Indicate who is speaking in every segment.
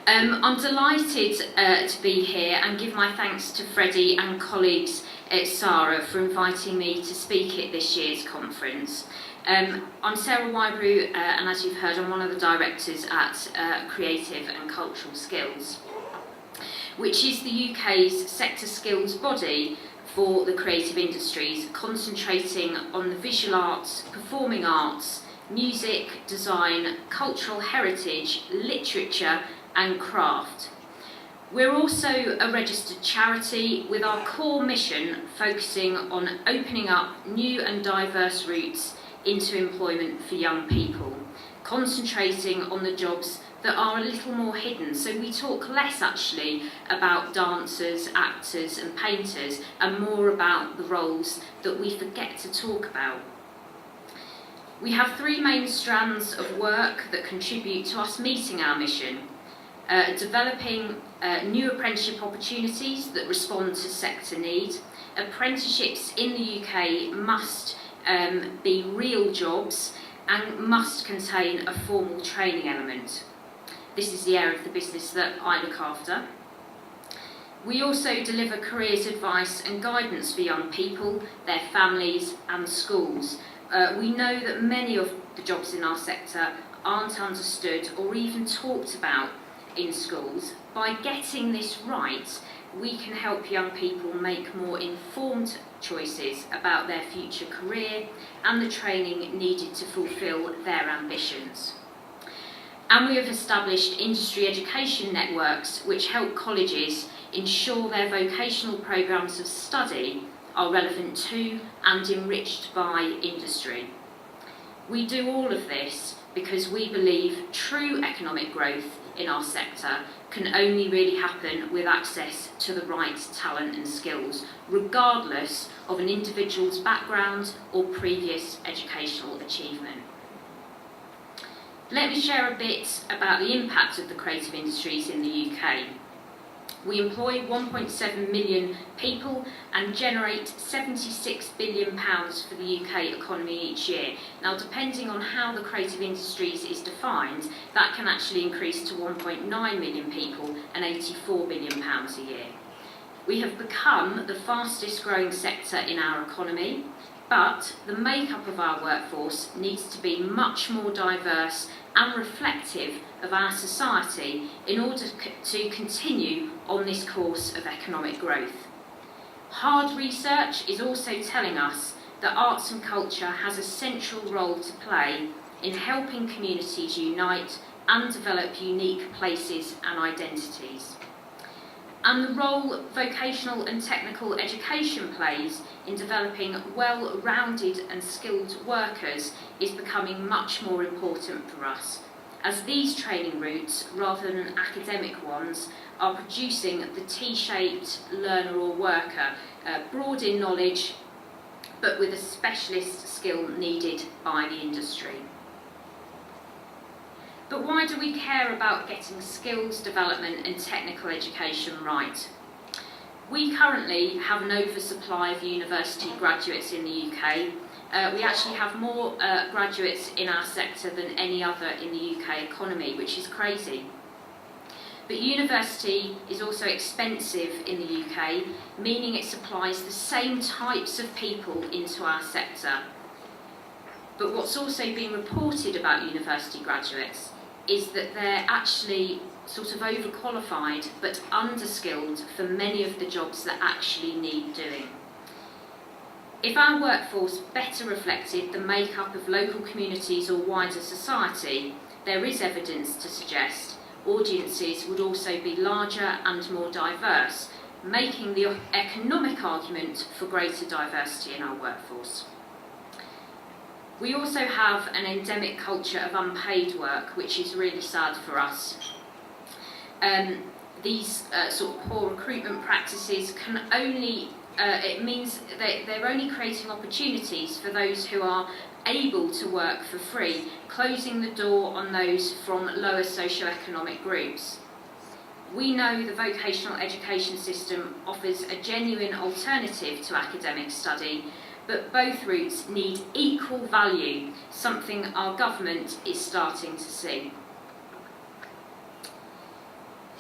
Speaker 1: I'm delighted to be here and give my thanks to Freddie and colleagues at Sara for inviting me to speak at this year's conference. I'm Sara Whybrew, and as you've heard, I'm one of the directors at Creative and Cultural Skills, which is the UK's sector skills body for the creative industries, concentrating on the visual arts, performing arts, music, design, cultural heritage, literature and craft. We're also a registered charity with our core mission focusing on opening up new and diverse routes into employment for young people, concentrating on the jobs that are a little more hidden. So we talk less actually about dancers, actors and painters and more about the roles that we forget to talk about. We have three main strands of work that contribute to us meeting our mission. Developing new apprenticeship opportunities that respond to sector need. Apprenticeships in the UK must be real jobs and must contain a formal training element. This is the area of the business that I look after. We also deliver careers advice and guidance for young people, their families and schools. We know that many of the jobs in our sector aren't understood or even talked about in schools. By getting this right, we can help young people make more informed choices about their future career and the training needed to fulfil their ambitions. And we have established industry education networks which help colleges ensure their vocational programmes of study are relevant to and enriched by industry. We do all of this because we believe true economic growth in our sector can only really happen with access to the right talent and skills, regardless of an individual's background or previous educational achievement. Let me share a bit about the impact of the creative industries in the UK. We employ 1.7 million people and generate £76 billion for the UK economy each year. Now, depending on how the creative industries is defined, that can actually increase to 1.9 million people and £84 billion a year. We have become the fastest growing sector in our economy, but the makeup of our workforce needs to be much more diverse and reflective of our society in order to continue on this course of economic growth. Hard research is also telling us that arts and culture has a central role to play in helping communities unite and develop unique places and identities. And the role vocational and technical education plays in developing well-rounded and skilled workers is becoming much more important for us, as these training routes, rather than academic ones, are producing the T-shaped learner or worker, broad in knowledge, but with a specialist skill needed by the industry. But why do we care about getting skills development and technical education right? We currently have an oversupply of university graduates in the UK. We actually have more graduates in our sector than any other in the UK economy, which is crazy. But university is also expensive in the UK, meaning it supplies the same types of people into our sector. But what's also been reported about university graduates is that they're actually sort of overqualified but underskilled for many of the jobs that actually need doing. If our workforce better reflected the makeup of local communities or wider society, there is evidence to suggest audiences would also be larger and more diverse, making the economic argument for greater diversity in our workforce. We also have an endemic culture of unpaid work, which is really sad for us. These sort of poor recruitment practices can only, it means that they're only creating opportunities for those who are able to work for free, closing the door on those from lower socioeconomic groups. We know the vocational education system offers a genuine alternative to academic study, but both routes need equal value, something our government is starting to see.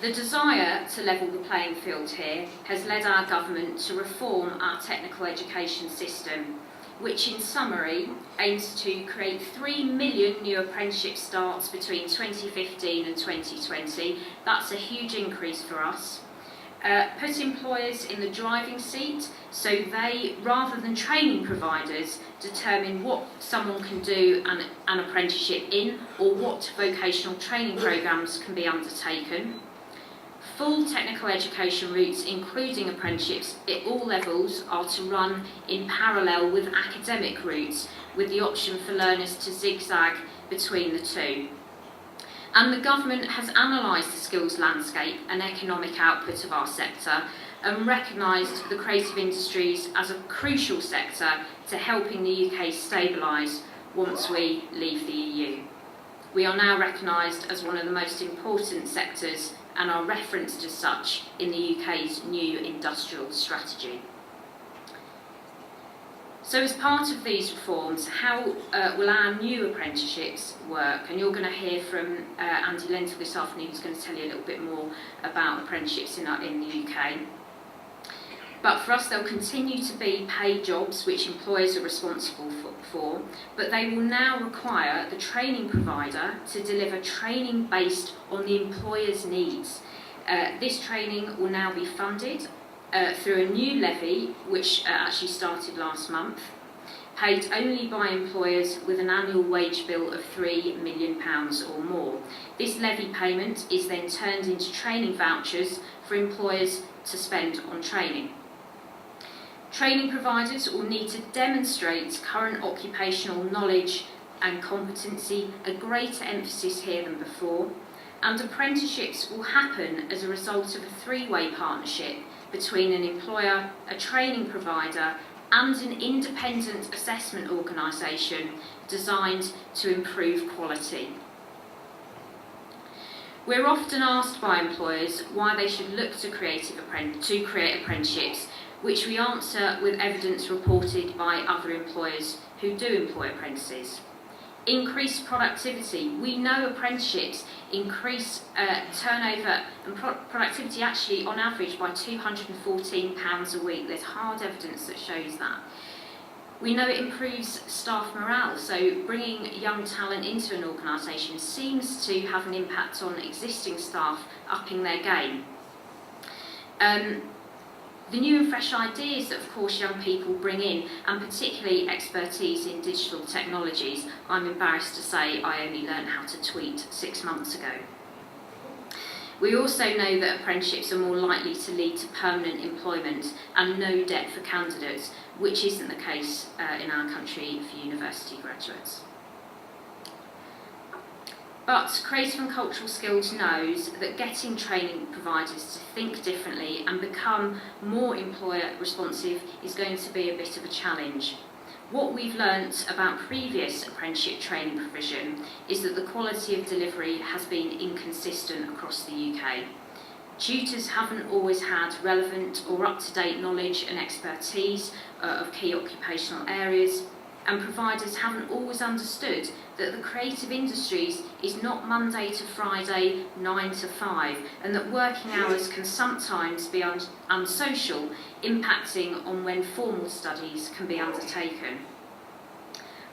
Speaker 1: The desire to level the playing field here has led our government to reform our technical education system, which in summary aims to create 3 million new apprenticeship starts between 2015 and 2020. That's a huge increase for us. Put employers in the driving seat so they, rather than training providers, determine what someone can do an apprenticeship in or what vocational training programmes can be undertaken. Full technical education routes, including apprenticeships at all levels, are to run in parallel with academic routes, with the option for learners to zigzag between the two. And the government has analysed the skills landscape and economic output of our sector and recognised the creative industries as a crucial sector to helping the UK stabilise once we leave the EU. We are now recognised as one of the most important sectors and are referenced as such in the UK's new industrial strategy. So as part of these reforms, how will our new apprenticeships work? And you're going to hear from Andy Lentil this afternoon, who's going to tell you a little bit more about apprenticeships in the UK. But for us, they'll continue to be paid jobs which employers are responsible for, but they will now require the training provider to deliver training based on the employer's needs. This training will now be funded through a new levy, which actually started last month, paid only by employers with an annual wage bill of £3 million or more. This levy payment is then turned into training vouchers for employers to spend on training. Training providers will need to demonstrate current occupational knowledge and competency, a greater emphasis here than before, and apprenticeships will happen as a result of a three-way partnership between an employer, a training provider and an independent assessment organisation designed to improve quality. We're often asked by employers why they should look to create apprenticeships, which we answer with evidence reported by other employers who do employ apprentices. Increased productivity. We know apprenticeships increase turnover and productivity actually on average by £214 a week. There's hard evidence that shows that. We know it improves staff morale, so bringing young talent into an organisation seems to have an impact on existing staff upping their game. The new and fresh ideas that, of course, young people bring in, and particularly expertise in digital technologies. I'm embarrassed to say I only learned how to tweet 6 months ago. We also know that apprenticeships are more likely to lead to permanent employment and no debt for candidates, which isn't the case in our country for university graduates. But Creative and Cultural Skills knows that getting training providers to think differently and become more employer responsive is going to be a bit of a challenge. What we've learnt about previous apprenticeship training provision is that the quality of delivery has been inconsistent across the UK. Tutors haven't always had relevant or up-to-date knowledge and expertise of key occupational areas, and providers haven't always understood that the creative industries is not Monday to Friday, 9 to 5, and that working hours can sometimes be unsocial, impacting on when formal studies can be undertaken.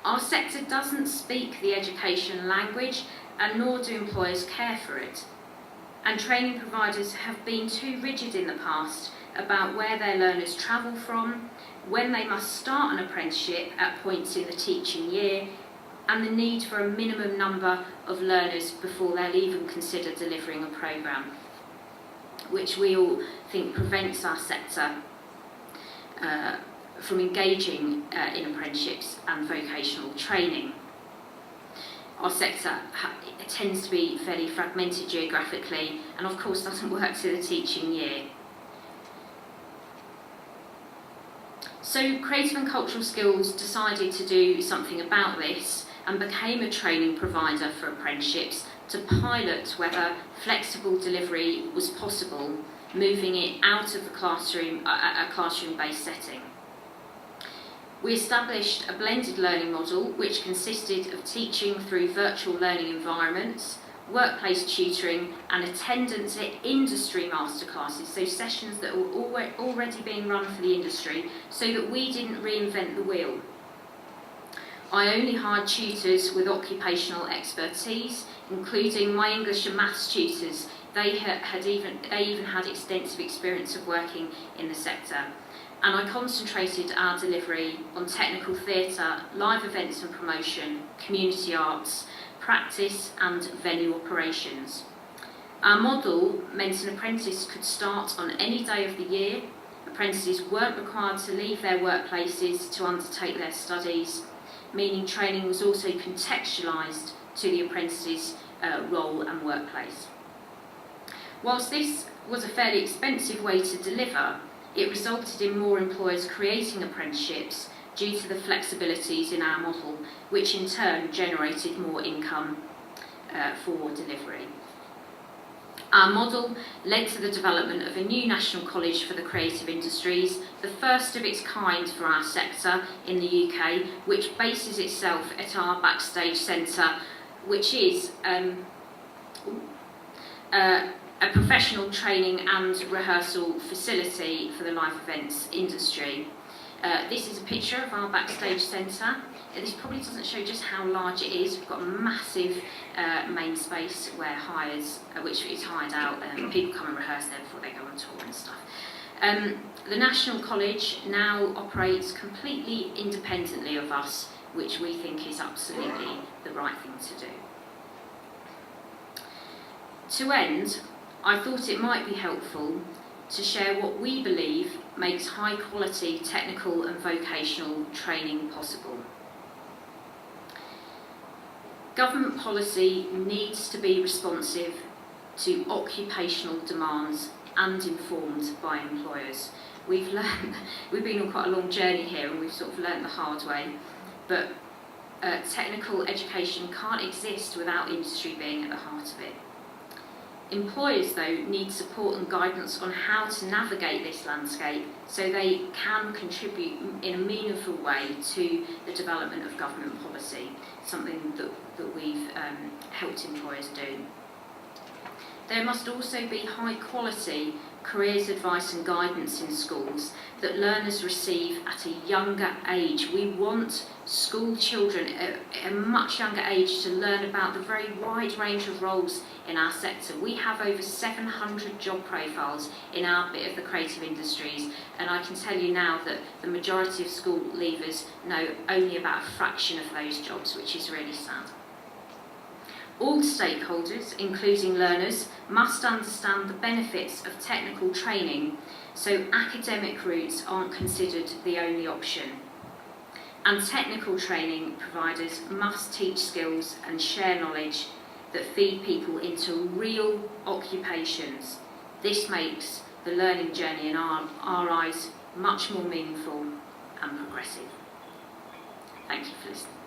Speaker 1: Our sector doesn't speak the education language, and nor do employers care for it. And training providers have been too rigid in the past about where their learners travel from, when they must start an apprenticeship at points in the teaching year, and the need for a minimum number of learners before they'll even consider delivering a programme, which we all think prevents our sector from engaging in apprenticeships and vocational training. Our sector tends to be fairly fragmented geographically and of course doesn't work to the teaching year. So Creative and Cultural Skills decided to do something about this and became a training provider for apprenticeships to pilot whether flexible delivery was possible, moving it out of the classroom, a classroom-based setting. We established a blended learning model which consisted of teaching through virtual learning environments, workplace tutoring and attendance at industry masterclasses, so sessions that were already being run for the industry, so that we didn't reinvent the wheel. I only hired tutors with occupational expertise, including my English and maths tutors. They even had extensive experience of working in the sector. And I concentrated our delivery on technical theatre, live events and promotion, community arts, practice and venue operations. Our model meant an apprentice could start on any day of the year. Apprentices weren't required to leave their workplaces to undertake their studies, meaning training was also contextualised to the apprentice's role and workplace. Whilst this was a fairly expensive way to deliver, it resulted in more employers creating apprenticeships due to the flexibilities in our model, which in turn generated more income for delivery. Our model led to the development of a new national college for the creative industries, the first of its kind for our sector in the UK, which bases itself at our Backstage Centre, which is a professional training and rehearsal facility for the live events industry. This is a picture of our Backstage Centre. This probably doesn't show just how large it is. We've got a massive main space where which is hired out, people come and rehearse there before they go on tour and stuff. The National College now operates completely independently of us, which we think is absolutely the right thing to do. To end, I thought it might be helpful to share what we believe makes high quality technical and vocational training possible. Government policy needs to be responsive to occupational demands and informed by employers. We've been on quite a long journey here and we've sort of learnt the hard way, but technical education can't exist without industry being at the heart of it. Employers, though, need support and guidance on how to navigate this landscape so they can contribute in a meaningful way to the development of government policy, something that we've helped employers do. There must also be high quality careers advice and guidance in schools that learners receive at a younger age. We want school children at a much younger age to learn about the very wide range of roles in our sector. We have over 700 job profiles in our bit of the creative industries, and I can tell you now that the majority of school leavers know only about a fraction of those jobs, which is really sad. All stakeholders, including learners, must understand the benefits of technical training, so academic routes aren't considered the only option. And technical training providers must teach skills and share knowledge that feed people into real occupations. This makes the learning journey in our eyes much more meaningful and progressive. Thank you for listening.